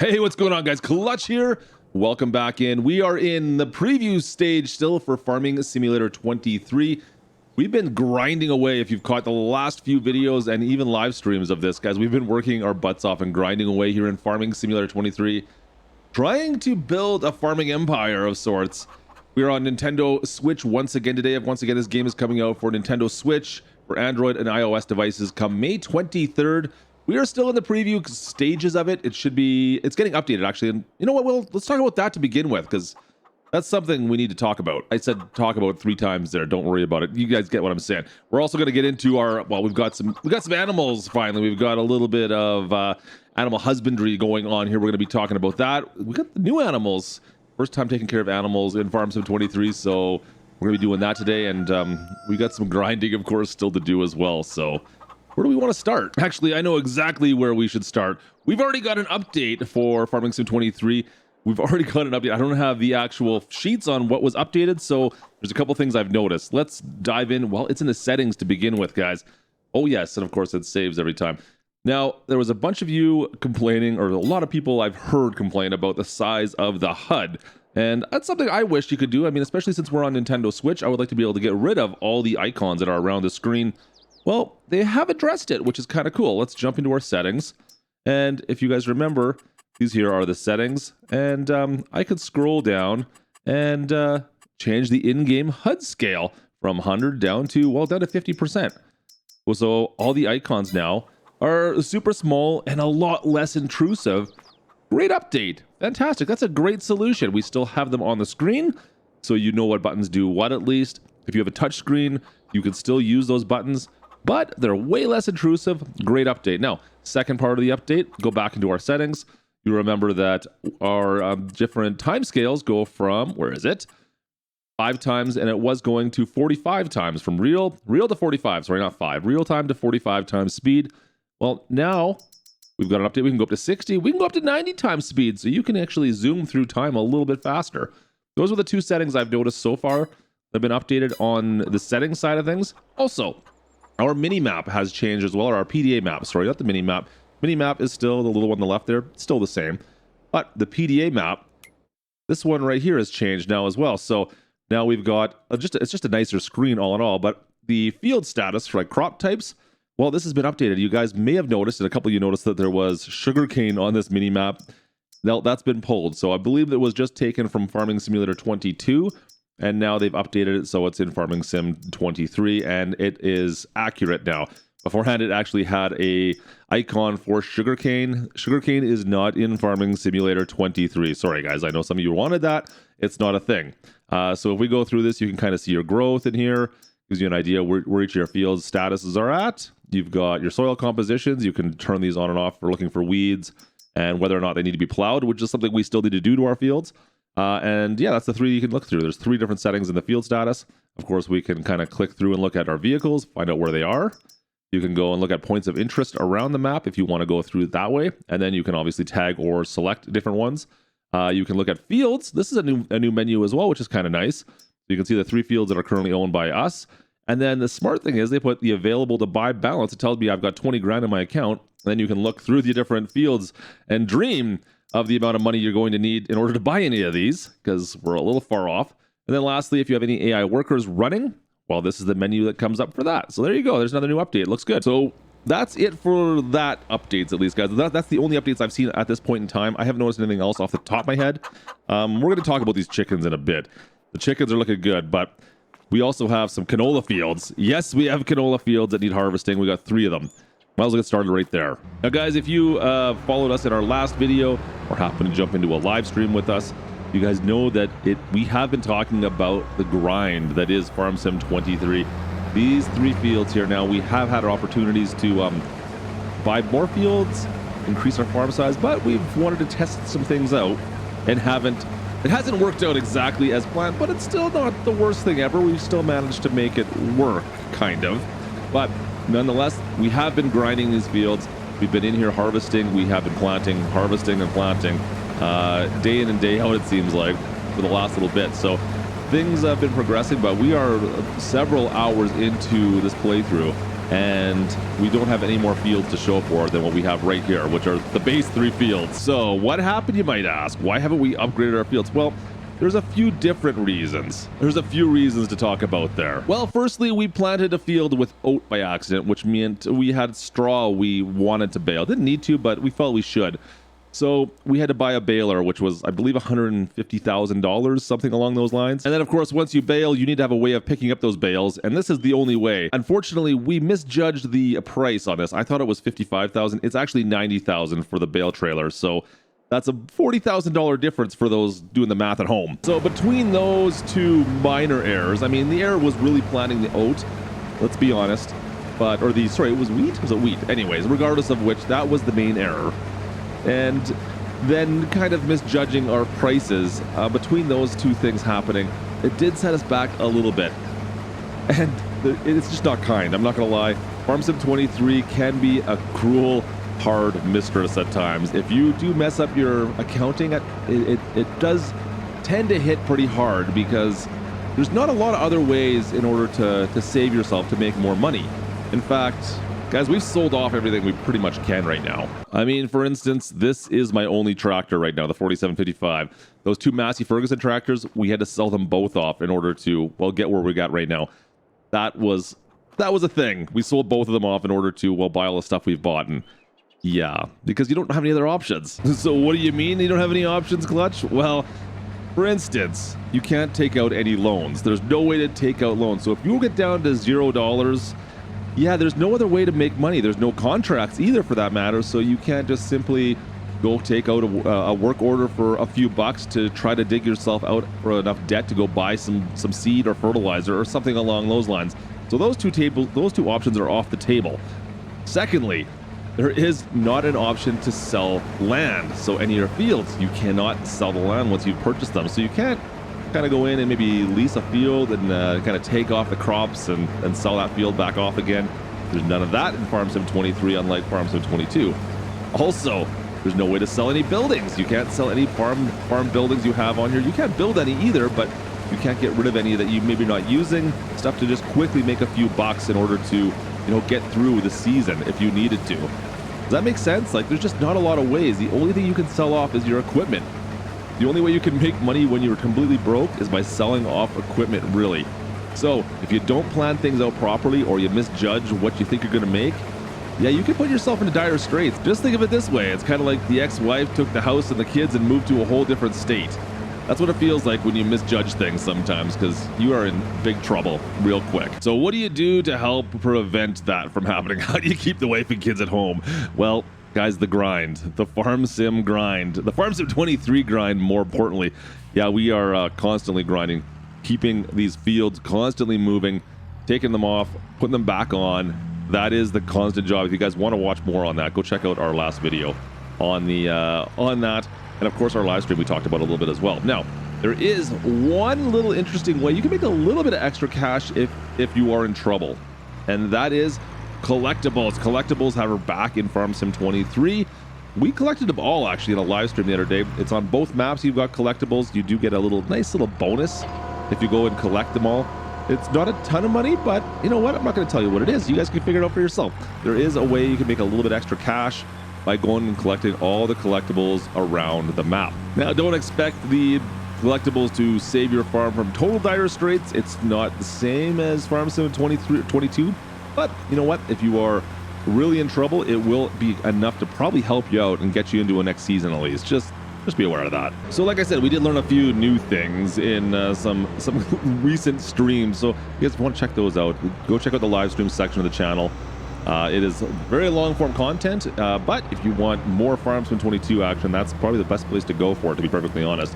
Hey, what's going on, guys? Clutch here. Welcome back in. We are in the preview stage still for Farming Simulator 23. We've been grinding away. If you've caught the last few videos and even live streams of this, guys, we've been working our butts off and grinding away here in Farming Simulator 23, trying to build a farming empire of sorts. We are on Nintendo Switch once again today. Once again, this game is coming out for Nintendo Switch for Android and iOS devices come May 23rd. We are still in the preview stages of it. It's getting updated actually. And you know what, Will, let's talk about that to begin with, because that's something we need to talk about. I said talk about 3 times there. Don't worry about it. You guys get what I'm saying. We're also going to get into our, well, we've got some animals finally. We've got a little bit of animal husbandry going on here. We're going to be talking about that. We got the new animals. First time taking care of animals in Farm Sim 23, so we're going to be doing that today. And we got some grinding, of course, still to do as well. So where do we want to start? Actually, I know exactly where we should start. We've already got an update for Farming Sim 23. We've already got an update. I don't have the actual sheets on what was updated, so there's a couple things I've noticed. Let's dive in. Well, it's in the settings to begin with, guys. Oh, yes, and of course it saves every time. Now, there was a bunch of you complaining, or a lot of people I've heard complain about the size of the HUD. And that's something I wish you could do. I mean, especially since we're on Nintendo Switch, I would like to be able to get rid of all the icons that are around the screen. Well, they have addressed it, which is kind of cool. Let's jump into our settings. And if you guys remember, these here are the settings. And I could scroll down and change the in-game HUD scale from 100 down to 50%. Well, so all the icons now are super small and a lot less intrusive. Great update. Fantastic. That's a great solution. We still have them on the screen, so you know what buttons do what at least. If you have a touch screen, you can still use those buttons, but they're way less intrusive. Great update. Now, second part of the update, go back into our settings. You remember that our different timescales go from, where is it? 5 times, and it was going to 45 times from real to 45. Sorry, not 5. Real time to 45 times speed. Well, now we've got an update. We can go up to 60. We can go up to 90 times speed, so you can actually zoom through time a little bit faster. Those are the 2 settings I've noticed so far that have been updated on the settings side of things. Also, our mini-map has changed as well, or our PDA map. Sorry, not the mini-map. Mini-map is still the little one on the left there. Still the same. But the PDA map, this one right here has changed now as well. So now we've got, it's just a nicer screen all in all. But the field status for like crop types, well, this has been updated. You guys may have noticed, and a couple of you noticed that there was sugarcane on this mini-map. Now, that's been pulled. So I believe it was just taken from Farming Simulator 22. And now they've updated it so it's in Farming Sim 23, and it is accurate now. Beforehand, it actually had a icon for sugarcane. Sugarcane is not in Farming Simulator 23. Sorry, guys. I know some of you wanted that. It's not a thing. So if we go through this, you can kind of see your growth in here. Gives you an idea where each of your field statuses are at. You've got your soil compositions. You can turn these on and off for looking for weeds and whether or not they need to be plowed, which is something we still need to do to our fields. And yeah, that's the 3 you can look through. There's 3 different settings in the field status. Of course, we can kind of click through and look at our vehicles, find out where they are. You can go and look at points of interest around the map if you want to go through it that way. And then you can obviously tag or select different ones. You can look at fields. This is a new menu as well, which is kind of nice. You can see the 3 fields that are currently owned by us. And then the smart thing is they put the available to buy balance. It tells me I've got 20 grand in my account. And then you can look through the different fields and dream of the amount of money you're going to need in order to buy any of these, because we're a little far off. And then lastly, if you have any AI workers running, well, this is the menu that comes up for that. So there you go. There's another new update. It looks good. So that's it for that updates, at least, guys. That's the only updates I've seen at this point in time. I haven't noticed anything else off the top of my head. We're going to talk about these chickens in a bit. The chickens are looking good, but we also have some canola fields. Yes, we have canola fields that need harvesting. We got 3 of them. Might as well get started right there. Now, guys, if you followed us in our last video or happen to jump into a live stream with us, you guys know that we have been talking about the grind that is Farm Sim 23. These 3 fields here now, we have had our opportunities to buy more fields, increase our farm size, but we've wanted to test some things out and it hasn't worked out exactly as planned, but it's still not the worst thing ever. We've still managed to make it work, kind of. But nonetheless, we have been grinding these fields. We've been in here harvesting. We have been planting, harvesting, and planting day in and day out, it seems like, for the last little bit. So things have been progressing, but we are several hours into this playthrough. and we don't have any more fields to show for than what we have right here, which are the base 3 fields. So what happened, you might ask? Why haven't we upgraded our fields? Well, there's a few different reasons. There's a few reasons to talk about there. Well, firstly, we planted a field with oat by accident, which meant we had straw we wanted to bale. Didn't need to, but we felt we should. So we had to buy a baler, which was, I believe, $150,000, something along those lines. And then, of course, once you bale, you need to have a way of picking up those bales, and this is the only way. Unfortunately, we misjudged the price on this. I thought it was $55,000. It's actually $90,000 for the bale trailer. So that's a $40,000 difference for those doing the math at home. So between those two minor errors, I mean, the error was really planting the oat, let's be honest. But, or the, sorry, it was wheat? Was it wheat? Anyways, regardless of which, that was the main error. And then kind of misjudging our prices, between those two things happening, it did set us back a little bit. And it's just not kind, I'm not gonna lie. Farm Sim 23 can be a cruel, hard mistress at times. If you do mess up your accounting, it does tend to hit pretty hard, because there's not a lot of other ways in order to save yourself to make more money. In fact, guys, we've sold off everything we pretty much can right now. I mean, for instance, this is my only tractor right now, the 4755. Those two Massey Ferguson tractors, we had to sell them both off in order to, well, get where we got right now. That was a thing. We sold both of them off in order to, well, buy all the stuff we've bought. And yeah, because you don't have any other options. So what do you mean you don't have any options, Klutch? Well, for instance, you can't take out any loans. There's no way to take out loans. So if you get down to $0, yeah, there's no other way to make money. There's no contracts either, for that matter, so you can't just simply go take out a work order for a few bucks to try to dig yourself out for enough debt to go buy some seed or fertilizer or something along those lines. So those two options are off the table. Secondly, there is not an option to sell land. So any of your fields, you cannot sell the land once you've purchased them. So you can't kind of go in and maybe lease a field and kind of take off the crops and sell that field back off again. There's none of that in Farm Sim 23, unlike Farm Sim 22. Also, there's no way to sell any buildings. You can't sell any farm buildings you have on here. You can't build any either, but you can't get rid of any that you maybe not using. Stuff to just quickly make a few bucks in order to, get through the season if you needed to. Does that make sense? Like, there's just not a lot of ways. The only thing you can sell off is your equipment. The only way you can make money when you're completely broke is by selling off equipment, really. So if you don't plan things out properly, or you misjudge what you think you're going to make, yeah, you can put yourself into dire straits. Just think of it this way. It's kind of like the ex-wife took the house and the kids and moved to a whole different state. That's what it feels like when you misjudge things sometimes, because you are in big trouble real quick. So what do you do to help prevent that from happening? How do you keep the wife and kids at home? Well, guys, the grind, the Farm Sim grind, the Farm Sim 23 grind, more importantly. Yeah, we are constantly grinding, keeping these fields constantly moving, taking them off, putting them back on. That is the constant job. If you guys want to watch more on that, go check out our last video on the on that. And of course, our live stream we talked about a little bit as well. Now, there is one little interesting way you can make a little bit of extra cash if you are in trouble, and that is collectibles. Collectibles have her back in Farm Sim 23. We collected them all actually in a live stream the other day. It's on both maps. You've got collectibles. You do get a nice little bonus if you go and collect them all. It's not a ton of money, but you know what? I'm not going to tell you what it is. You guys can figure it out for yourself. There is a way you can make a little bit extra cash by going and collecting all the collectibles around the map. Now, don't expect the collectibles to save your farm from total dire straits. It's not the same as Farm Sim 22. But you know what? If you are really in trouble, it will be enough to probably help you out and get you into a next season at least. Just be aware of that. So like I said, we did learn a few new things in some recent streams. So if you guys want to check those out, go check out the live stream section of the channel. It is very long form content, but if you want more Farm Sim 22 action, that's probably the best place to go for it, to be perfectly honest.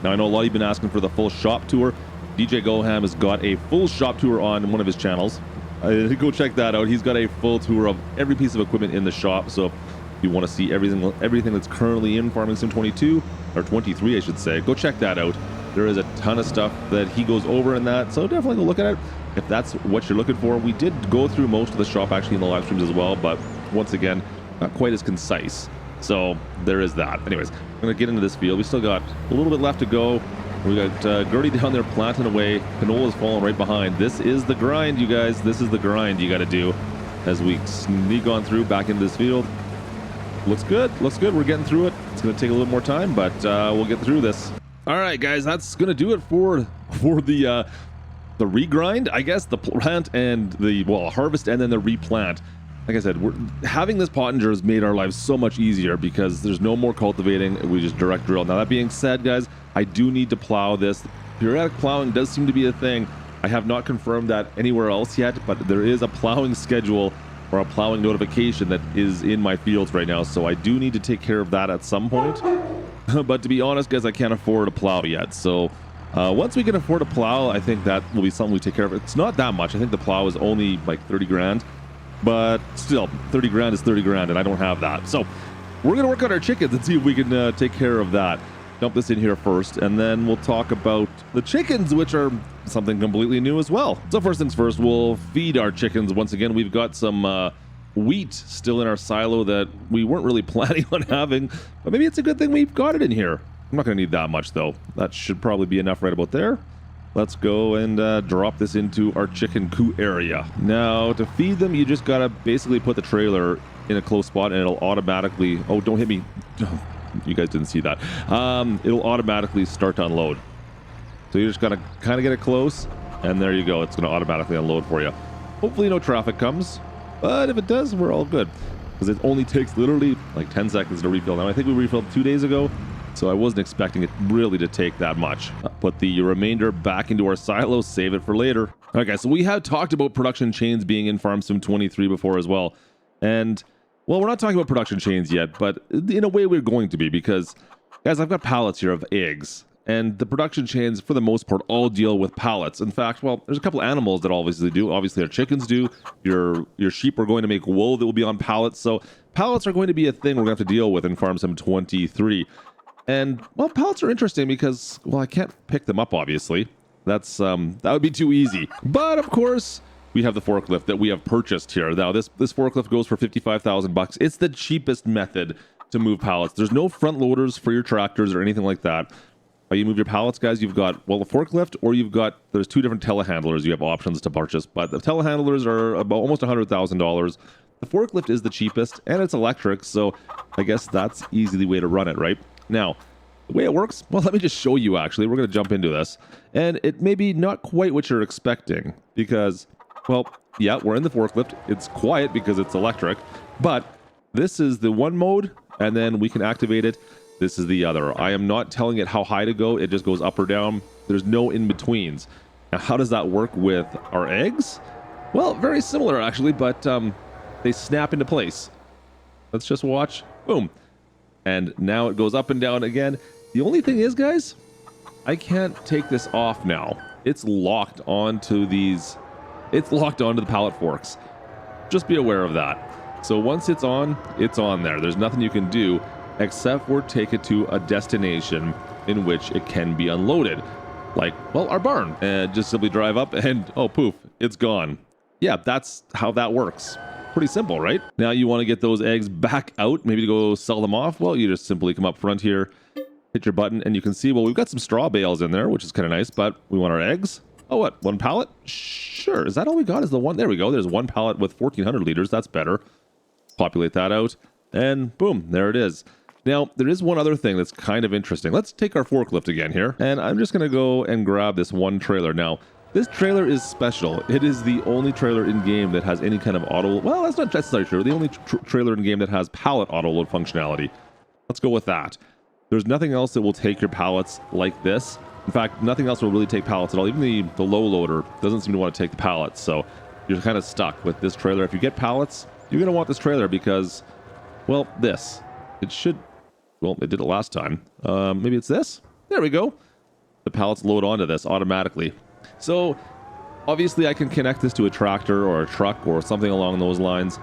Now, I know a lot of you have been asking for the full shop tour. DJ Goham has got a full shop tour on one of his channels. Go check that out. He's got a full tour of every piece of equipment in the shop. So if you want to see everything that's currently in Farming Sim 22 or 23, I should say, go check that out. There is a ton of stuff that he goes over in that, so definitely go look at it if that's what you're looking for. We did go through most of the shop actually in the live streams as well, but once again, not quite as concise. So there is that. Anyways, I'm gonna get into this field. We still got a little bit left to go. We got Gertie down there planting away. Canola's falling right behind. This is the grind, you guys. This is the grind you got to do. as we sneak on through back into this field. Looks good. Looks good. We're getting through it. It's going to take a little more time, but we'll get through this. All right, guys, that's going to do it for the regrind, I guess, the plant and the, well, harvest and then the replant. Like I said, having this pottinger has made our lives so much easier because there's no more cultivating. We just direct drill. Now, that being said, guys, I do need to plow this. Periodic plowing does seem to be a thing. I have not confirmed that anywhere else yet, but there is a plowing schedule or a plowing notification that is in my fields right now. So I do need to take care of that at some point. But to be honest, guys, I can't afford a plow yet. So once we can afford a plow, I think that will be something we take care of. It's not that much. I think the plow is only like 30 grand, but still 30 grand is 30 grand and I don't have that. So we're going to work on our chickens and see if we can take care of that. Dump this in here first, and then we'll talk about the chickens, which are something completely new as well. So first things first, we'll feed our chickens. Once again, we've got some wheat still in our silo that we weren't really planning on having, but maybe it's a good thing we've got it in here. I'm not going to need that much, though. That should probably be enough right about there. Let's go and drop this into our chicken coop area. Now, to feed them, you just got to basically put the trailer in a close spot, and it'll automatically... Oh, don't hit me. You guys didn't see that. It'll automatically start to unload. So you just got to kind of get it close, and there you go. It's going to automatically unload for you. Hopefully no traffic comes, but if it does, we're all good. Because it only takes literally like 10 seconds to refill. Now, I think we refilled 2 days ago, so I wasn't expecting it really to take that much. Put the remainder back into our silos, save it for later. Okay, so we have talked about production chains being in Farm Sim 23 before as well. And, well, we're not talking about production chains yet, but in a way we're going to be because, guys, I've got pallets here of eggs. And the production chains, for the most part, all deal with pallets. In fact, well, there's a couple animals that obviously do. Obviously, our chickens do. Your sheep are going to make wool that will be on pallets. So pallets are going to be a thing we're going to have to deal with in Farm Sim 23. And, well, pallets are interesting because, well, I can't pick them up, obviously. That would be too easy. But, of course, we have the forklift that we have purchased here. Now, this forklift goes for $55,000. It's the cheapest method to move pallets. There's no front loaders for your tractors or anything like that. You move your pallets, guys, you've got, well, a forklift, or there's two different telehandlers you have options to purchase, but the telehandlers are about almost $100,000. The forklift is the cheapest, and it's electric, so I guess that's easy the way to run it, right? Now, the way it works, well, let me just show you, actually. We're going to jump into this, and it may be not quite what you're expecting, because, well, yeah, we're in the forklift. It's quiet because it's electric, but this is the one mode, and then we can activate it. This is the other. I am not telling it how high to go. It just goes up or down. There's no in-betweens. Now, how does that work with our eggs? Well, very similar, actually, but they snap into place. Let's just watch. Boom. And now it goes up and down again. The only thing is, guys, I can't take this off now. It's locked onto these... It's locked onto the pallet forks. Just be aware of that. So once it's on there. There's nothing you can do except for take it to a destination in which it can be unloaded. Like, well, our barn. And just simply drive up and, oh, poof, it's gone. Yeah, that's how that works. Pretty simple, right? Now you want to get those eggs back out, maybe to go sell them off. Well, you just simply come up front here, hit your button, and you can see, well, we've got some straw bales in there, which is kind of nice, but we want our eggs. Oh, what? One pallet? Sure. Is that all we got? Is the one? There we go. There's one pallet with 1,400 liters. That's better. Populate that out, and boom, there it is. Now, there is one other thing that's kind of interesting. Let's take our forklift again here, and I'm just going to go and grab this one trailer. Now, this trailer is special. It is the only trailer in-game that has any kind of auto... Well, that's not necessarily true. The only trailer in-game that has pallet auto-load functionality. Let's go with that. There's nothing else that will take your pallets like this. In fact, nothing else will really take pallets at all. Even the low loader doesn't seem to want to take the pallets, so you're kind of stuck with this trailer. If you get pallets, you're going to want this trailer because, well, this. It should... Well, it did it last time. Maybe it's this? There we go. The pallets load onto this automatically. So, obviously I can connect this to a tractor or a truck or something along those lines.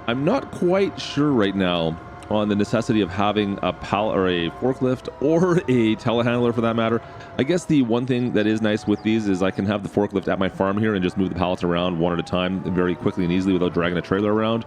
I'm not quite sure right now on the necessity of having a pallet or a forklift or a telehandler for that matter. I guess the one thing that is nice with these is I can have the forklift at my farm here and just move the pallets around one at a time very quickly and easily without dragging a trailer around.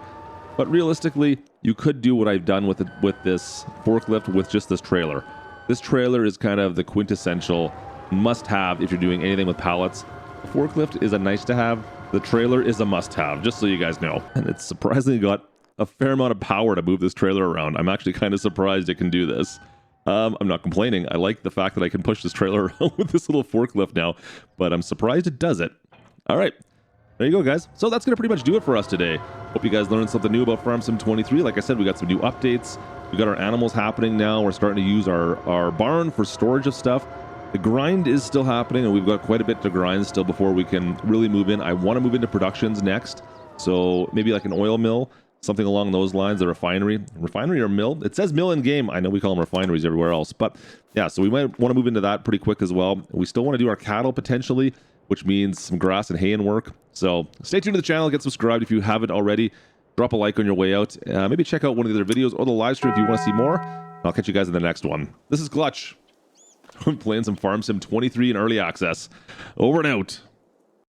But realistically, you could do what I've done with this forklift with just this trailer. This trailer is kind of the quintessential must-have if you're doing anything with pallets. The forklift is a nice-to-have, The trailer is a must-have, just so you guys know. And it's surprisingly got a fair amount of power to move this trailer around. I'm actually kind of surprised it can do this. I'm not complaining. I like the fact that I can push this trailer around with this little forklift now, but I'm surprised it does it. All right. There you go, guys. So that's going to pretty much do it for us today. Hope you guys learned something new about Farm Sim 23. Like I said, we got some new updates. We got our animals happening now. We're starting to use our barn for storage of stuff. The grind is still happening, and we've got quite a bit to grind still before we can really move in. I want to move into productions next. So maybe like an oil mill, something along those lines, a refinery. Refinery or mill? It says mill in game. I know we call them refineries everywhere else. But yeah, so we might want to move into that pretty quick as well. We still want to do our cattle potentially, which means some grass and hay and work. So stay tuned to the channel, get subscribed if you haven't already. Drop a like on your way out. Maybe check out one of the other videos or the live stream if you want to see more. I'll catch you guys in the next one. This is Klutch. I'm playing some Farm Sim 23 in early access. Over and out.